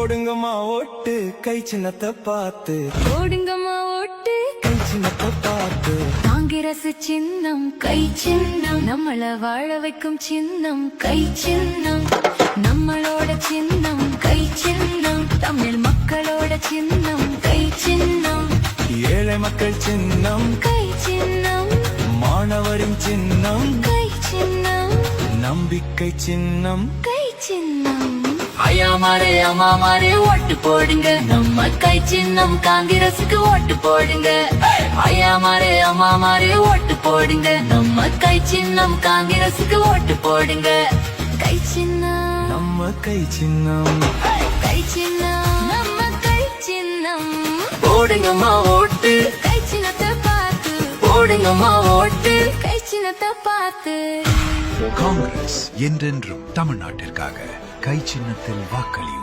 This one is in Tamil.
போடுங்கம்மா ஓட்டு கை சின்னத்தை பார்த்து, போடுங்கம்மா ஓட்டு கை சின்னத்தை பார்த்து. காங்கிரஸ் சின்னம் கை சின்னம், நம்மள வாழ வைக்கும் சின்னம் கை சின்னம், நம்மளோட சின்னம் கை சின்னம், தமிழ் மக்களோட சின்னம் கை சின்னம், ஏழை மக்கள் சின்னம் கை சின்னம், மாணவரின் சின்னம் கை சின்னம், நம்பிக்கை சின்னம் கை சின்னம். ஐயாமாரே அம்மாமாரே ஓட்டு போடுங்க, நம்ம கை சின்னம் காங்கிரசுக்கு ஓட்டு போடுங்க. ஐயாமாரே அம்மாமாரே ஓட்டு போடுங்க, நம்ம கை சின்னம் காங்கிரசுக்கு ஓட்டு போடுங்க. கை சின்னம் நம்ம கை சின்னம், கை சின்னம் நம்ம கை சின்னம். போடுங்கம்மா ஓட்டு கை சின்னத்தை பார்த்து, போடுங்கம்மா ஓட்டு. கை சின்னத்தை பார்த்து. காங்கிரஸ் என்றென்றும் தமிழ்நாட்டிற்காக கை சின்னத்தில் வாக்களியும்.